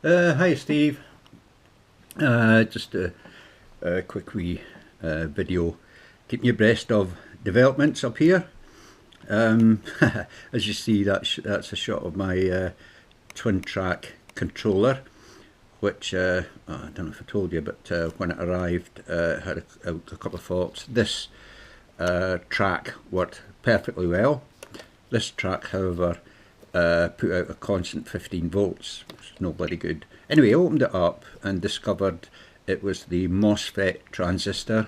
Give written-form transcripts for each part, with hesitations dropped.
Hi Steve. Just a quick wee video keeping you abreast of developments up here. As you see, that's a shot of my twin track controller, which I don't know if I told you, but when it arrived, had a couple of faults. This track worked perfectly well. This track, however, put out a constant 15 volts, which is no bloody good. Anyway, I opened it up and discovered it was the MOSFET transistor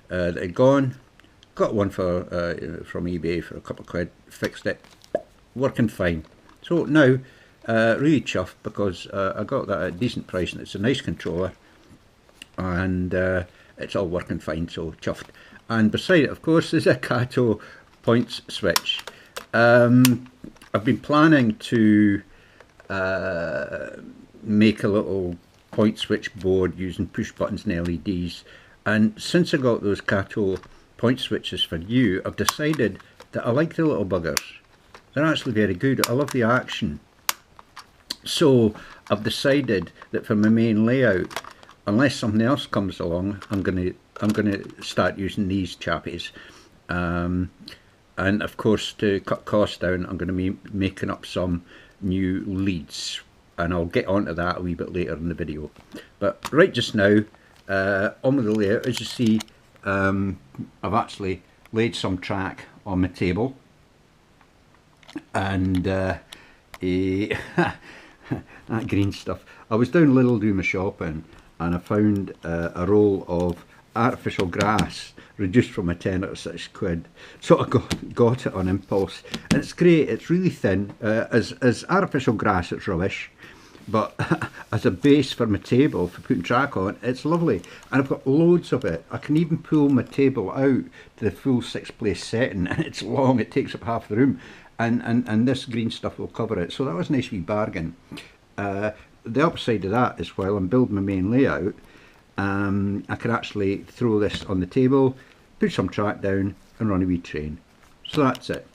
that had gone. Got one from eBay for a couple of quid, fixed it, working fine. So now, really chuffed because I got that at a decent price and it's a nice controller and it's all working fine, so chuffed. And beside it, of course, is a Kato points switch. I've been planning to make a little point switch board using push buttons and LEDs, and since I got those Kato point switches for you, I've decided that I like the little buggers. They're actually very good. I love the action. So I've decided that for my main layout, unless something else comes along, I'm gonna start using these chappies. And of course, to cut costs down, I'm going to be making up some new leads, and I'll get onto that a wee bit later in the video. But right just now, on with the layout, as you see, I've actually laid some track on my table, and that green stuff. I was down Lidl doing my shopping, and I found a roll of artificial grass reduced from a tenner to 6 quid, so I got it on impulse, and it's great. It's really thin. As artificial grass, it's rubbish, but as a base for my table for putting track on, it's lovely, and I've got loads of it. I can even pull my table out to the full 6-place setting, and it's long. It takes up half the room, and this green stuff will cover it. So that was a nice wee bargain. The upside of that is, while I'm building my main layout, I could actually throw this on the table, put some track down and run a wee train. So that's it.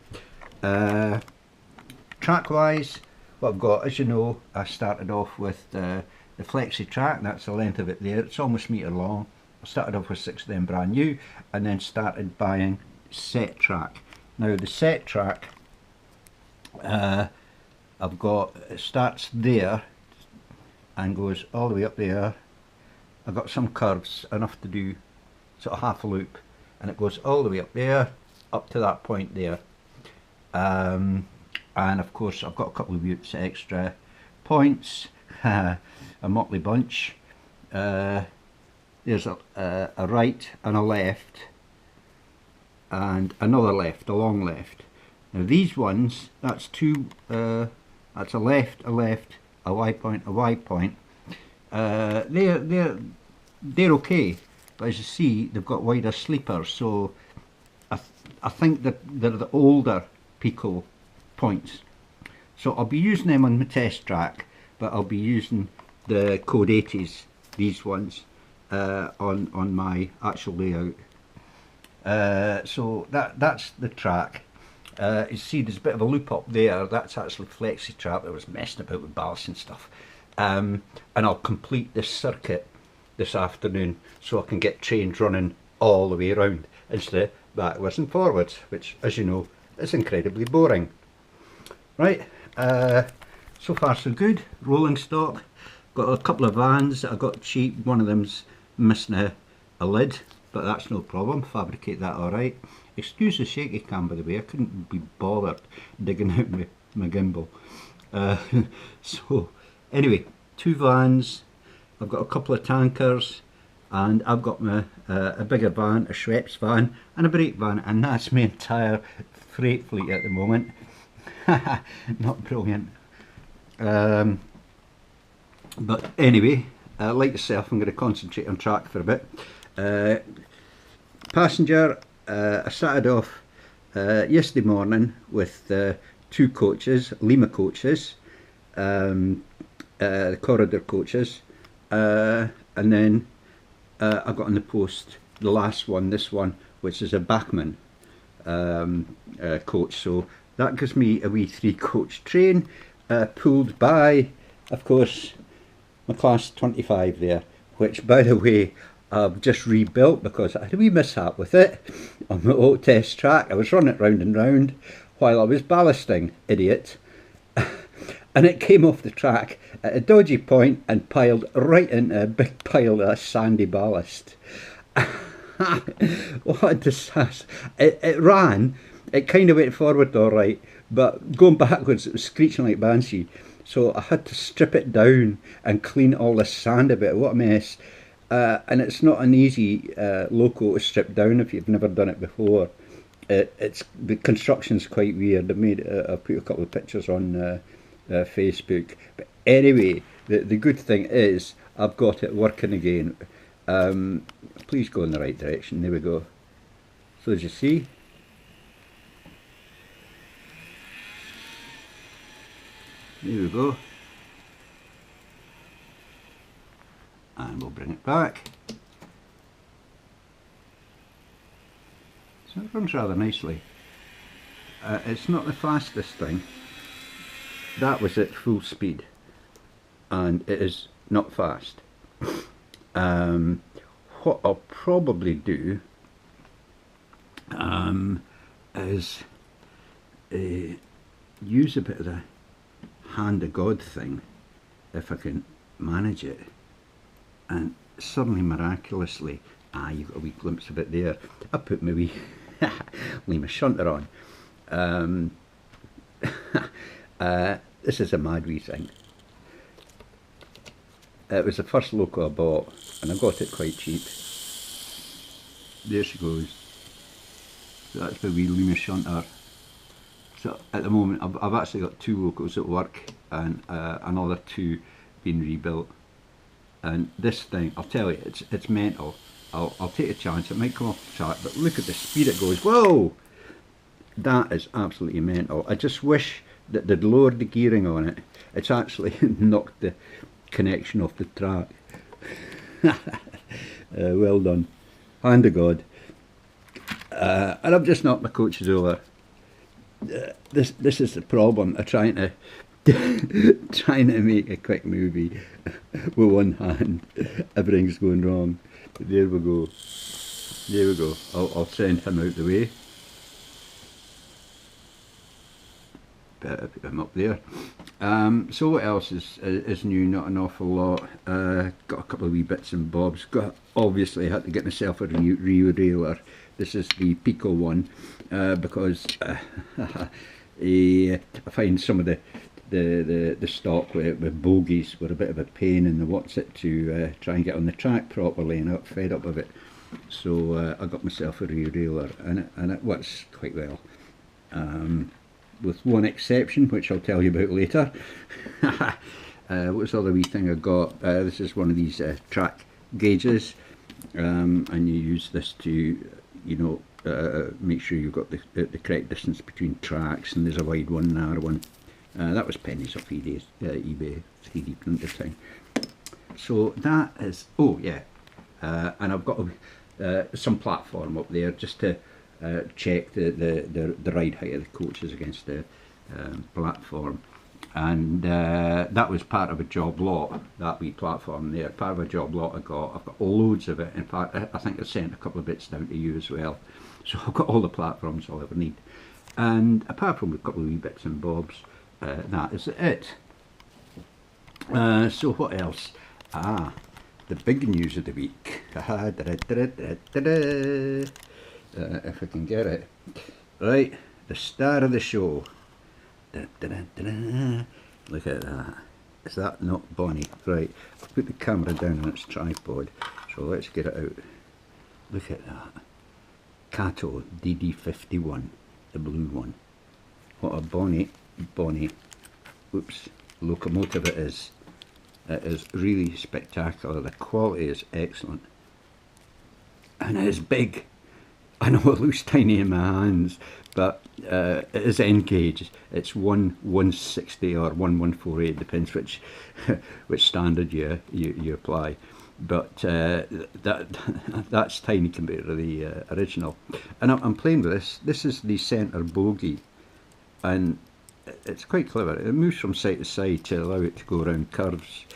Track wise, what I've got, as you know, I started off with the flexi track. That's the length of it there. It's almost a metre long. I started off with 6 of them brand new, and then started buying set track. Now the set track, I've got, it starts there and goes all the way up there. I've got some curves, enough to do sort of half a loop, and it goes all the way up there, up to that point there. And of course I've got a couple of extra points, a motley bunch. There's a right and a left, and another left, a long left. Now these ones, that's two, that's a left, a Y point, a Y point. They're okay, but as you see, they've got wider sleepers, so I think that they're the older Pico points. So I'll be using them on my test track, but I'll be using the Code 80s, these ones, on my actual layout. So that's the track. You see there's a bit of a loop up there. That's actually flexi trap that was messing about with ballast and stuff. And I'll complete this circuit this afternoon so I can get trains running all the way around instead of backwards and forwards, which, as you know, is incredibly boring. Right, so far so good. Rolling stock. Got a couple of vans that I got cheap. One of them's missing a lid, but that's no problem. Fabricate that alright. Excuse the shaky cam, by the way. I couldn't be bothered digging out my gimbal. So anyway, 2 vans. I've got a couple of tankers, and I've got my a bigger van, a Schweppes van, and a brake van, and that's my entire freight fleet at the moment. Not brilliant. But anyway, like yourself, I'm going to concentrate on track for a bit. Passenger, I started off yesterday morning with 2 coaches, Lima coaches, the corridor coaches, and then I got on the post the last one, this one, which is a Bachmann coach. So that gives me a wee 3-coach train, pulled by, of course, my class 25 there, which by the way I've just rebuilt because I had a wee mishap with it on my old test track. I was running it round and round while I was ballasting, idiot, and it came off the track at a dodgy point and piled right into a big pile of sandy ballast. What a disaster. It ran, it kind of went forward all right, but going backwards it was screeching like Banshee. So I had to strip it down and clean all the sand a bit. What a mess. And it's not an easy loco to strip down if you've never done it before. The construction's quite weird. I put a couple of pictures on Facebook. But anyway, the good thing is I've got it working again. Please go in the right direction. There we go. So as you see, there we go. And we'll bring it back. So it runs rather nicely. It's not the fastest thing. That was at full speed, and it is not fast. What I'll probably do is use a bit of the hand of God thing, if I can manage it, and suddenly miraculously, you've got a wee glimpse of it there. I put my wee Lima shunter on. This is a mad wee thing. It was the first Loco I bought, and I got it quite cheap. There she goes. So that's my wee Lima shunter. So at the moment I've actually got 2 Locos at work and another 2 being rebuilt. And this thing, I'll tell you, it's mental. I'll take a chance, it might come off the track, but look at the speed it goes. Whoa! That is absolutely mental. I just wish that they'd lowered the gearing on it. It's actually knocked the connection off the track. Well done. Hand of God. And I've just knocked my coaches over. This is the problem. I'm trying to make a quick movie with one hand. Everything's going wrong. But there we go. There we go. I'll send him out the way. Better put him up there. So what else is new? Not an awful lot. Got a couple of wee bits and bobs. Obviously had to get myself a new railer. This is the Pico one because I find some of the stock with bogies were a bit of a pain in the what's it to try and get on the track properly, and I got fed up with it. So I got myself a rear railer, and it works quite well. With one exception, which I'll tell you about later. What's the other wee thing I got? This is one of these track gauges, and you use this to, you know, make sure you've got the correct distance between tracks, and there's a wide one, narrow one. That was pennies off eBay 3D printer thing. So that is, oh yeah, and I've got some platform up there just to check the ride height of the coaches against the platform, and that was part of a job lot, that wee platform there, part of a job lot I've got loads of it. In fact, I think I sent a couple of bits down to you as well, so I've got all the platforms I'll ever need. And apart from a couple of wee bits and bobs, that is it. So what else? The big news of the week. If I can get it right, the star of the show. Look at that. Is that not Bonnie? Right, I've put the camera down on its tripod, so let's get it out. Look at that. Kato DD51, the blue one. What a Bonnie locomotive it is. It is really spectacular. The quality is excellent, and it is big. I know it looks tiny in my hands, but it is end gauge. It's 160 or 1148, depends which standard you apply. But that's tiny compared to the original. And I'm playing with this. This is the centre bogie, and it's quite clever. It moves from side to side to allow it to go around curves.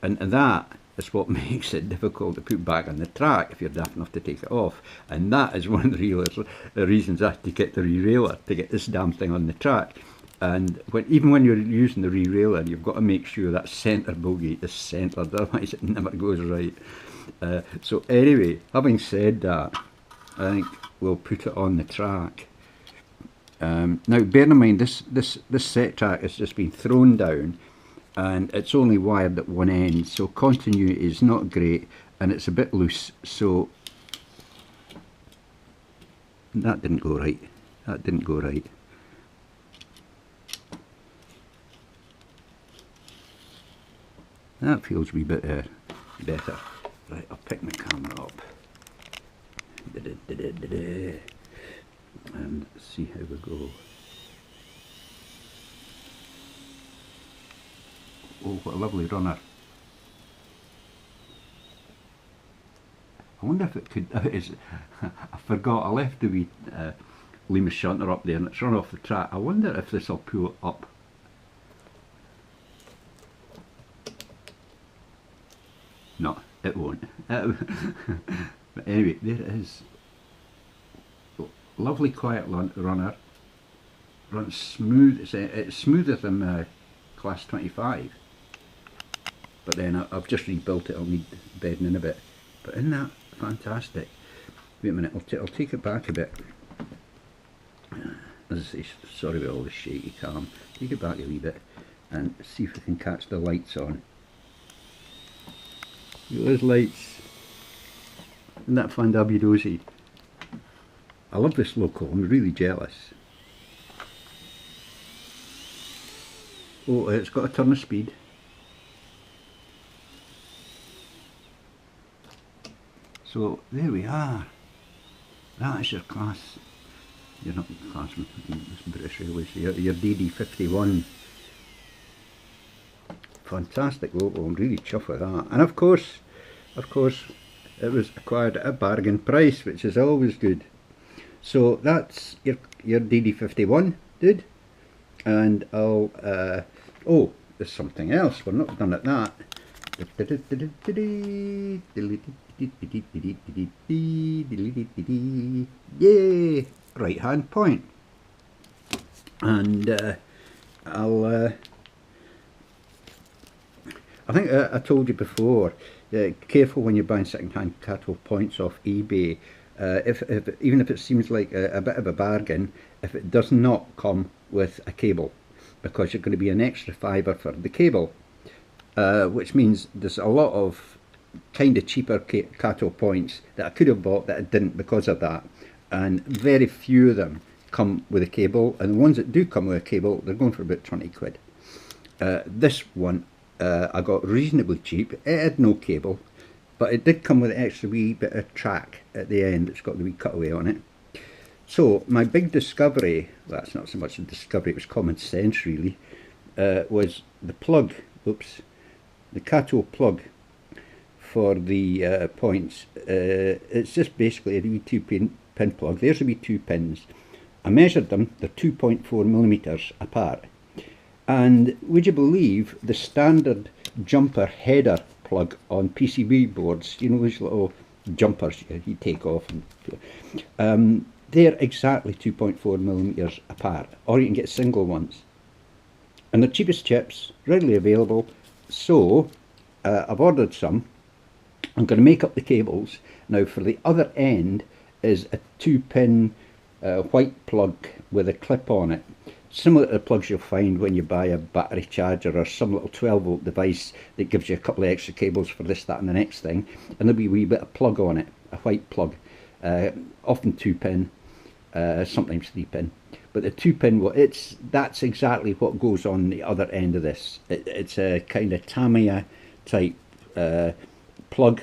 And that is what makes it difficult to put back on the track if you're daft enough to take it off. And that is one of the reasons I had to get the re-railer, to get this damn thing on the track. And even when you're using the re-railer, you've got to make sure that centre bogie is centred, otherwise it never goes right. So anyway, having said that, I think we'll put it on the track. Now bear in mind, this set track has just been thrown down, and it's only wired at one end, so continuity is not great, and it's a bit loose, so that didn't go right. That didn't go right. That feels a wee bit better. Right, I'll pick my camera up and see how we go. Oh, what a lovely runner. I wonder if it could, I forgot, I left the wee Lima shunter up there and it's run off the track. I wonder if this will pull it up. No, it won't. But anyway, there it is. Lovely quiet runner. Runs smooth. It's smoother than Class 25. But then I've just rebuilt it. I'll need bedding in a bit. But isn't that fantastic? Wait a minute. I'll take it back a bit. As I say, sorry about all the shaky cam. Take it back a wee bit and see if we can catch the lights on. Look at those lights. Isn't that fandabulosy? I love this Loco. I'm really jealous. Oh, it's got a turn of speed. So there we are. That is your class. You're not classman, it's British Railways. Your DD51. Fantastic Loco. I'm really chuffed with that. And of course, it was acquired at a bargain price, which is always good. So that's your DD51, dude. And I'll oh, there's something else. We're not done at that. Yay! Right hand point. And I think I told you before, careful when you're buying second-hand cattle points off eBay. Even if it seems like a bit of a bargain, if it does not come with a cable, because you're going to be an extra £5 for the cable, which means there's a lot of kind of cheaper cattle points that I could have bought that I didn't because of that, and very few of them come with a cable, and the ones that do come with a cable, they're going for about 20 quid. This one I got reasonably cheap. It had no cable, but it did come with an extra wee bit of track at the end. It's got the wee cutaway on it. So my big discovery, well, that's not so much a discovery, it was common sense really, was the plug, the Cato plug for the points. It's just basically a wee 2-pin plug. There's a wee 2 pins. I measured them, they're 2.4mm apart. And would you believe the standard jumper header plug on PCB boards, you know those little jumpers you take off, and they're exactly 2.4mm apart, or you can get single ones. And the cheapest chips, readily available, so I've ordered some. I'm going to make up the cables. Now for the other end is a 2-pin white plug with a clip on it. Similar to the plugs you'll find when you buy a battery charger or some little 12-volt device that gives you a couple of extra cables for this, that and the next thing, and there'll be a wee bit of plug on it, a white plug, often 2-pin, sometimes 3-pin, but the 2-pin, that's exactly what goes on the other end of this. It's a kind of Tamiya type plug,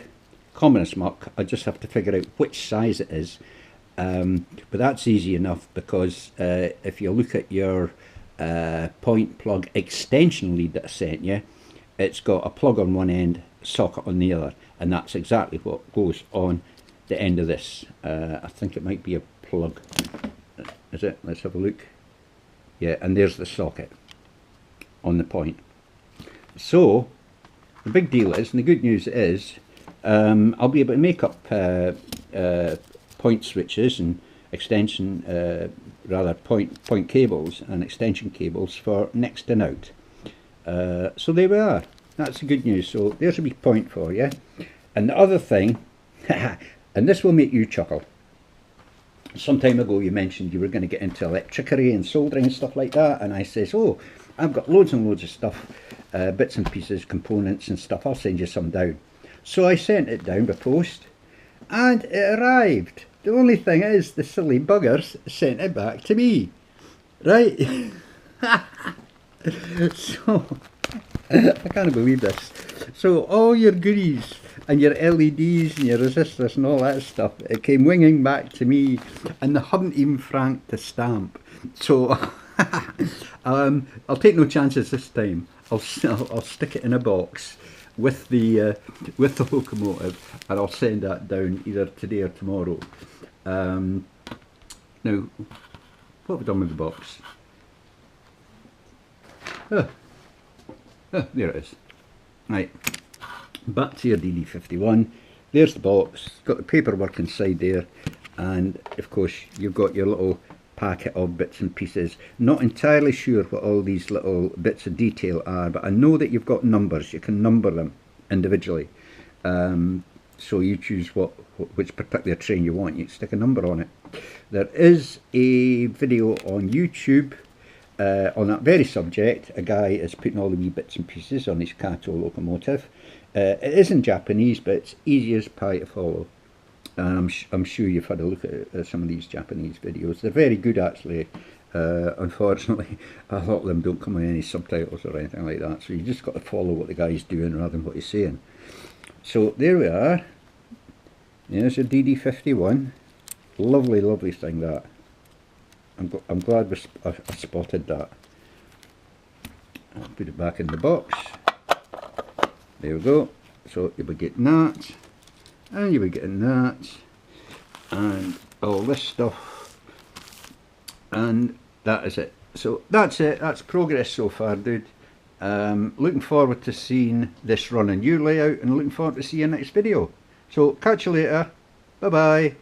common as muck. I just have to figure out which size it is. But that's easy enough, because if you look at your point plug extension lead that I sent you, it's got a plug on one end, socket on the other, and that's exactly what goes on the end of this. I think it might be a plug. Is it? Let's have a look. Yeah, and there's the socket on the point. So the big deal is, and the good news is, I'll be able to make up point switches and extension, rather point cables and extension cables for next and out. So there we are. That's the good news. So there's a wee point for you. And the other thing, and this will make you chuckle. Some time ago you mentioned you were going to get into electricity and soldering and stuff like that, and I says, oh, I've got loads and loads of stuff, bits and pieces, components and stuff, I'll send you some down. So I sent it down by post, and it arrived. The only thing is, the silly buggers sent it back to me. Right? So, I can't believe this. So all your goodies and your LEDs and your resistors and all that stuff, it came winging back to me, and they haven't even franked the stamp. So I'll take no chances this time. I'll stick it in a box with the locomotive, and I'll send that down either today or tomorrow. Now, what have we done with the box? Oh, there it is. Right, back to your DD51. There's the box, got the paperwork inside there, and of course you've got your little packet of bits and pieces. Not entirely sure what all these little bits of detail are, but I know that you've got numbers. You can number them individually. So you choose which particular train you want. You can stick a number on it. There is a video on YouTube on that very subject. A guy is putting all the wee bits and pieces on his Kato locomotive. It is in Japanese, but it's easy as pie to follow. And I'm sure you've had a look at some of these Japanese videos. They're very good, actually. Unfortunately, a lot of them don't come with any subtitles or anything like that, so you just got to follow what the guy's doing rather than what he's saying. So there we are. There's a DD51. Lovely, lovely thing, that. I'm glad I spotted that. I'll put it back in the box. There we go. So you'll be getting that, and you'll be getting that, and all this stuff, and that is it. So that's it. That's progress so far, dude. Looking forward to seeing this run in your layout, and looking forward to seeing you next video. So catch you later. Bye bye.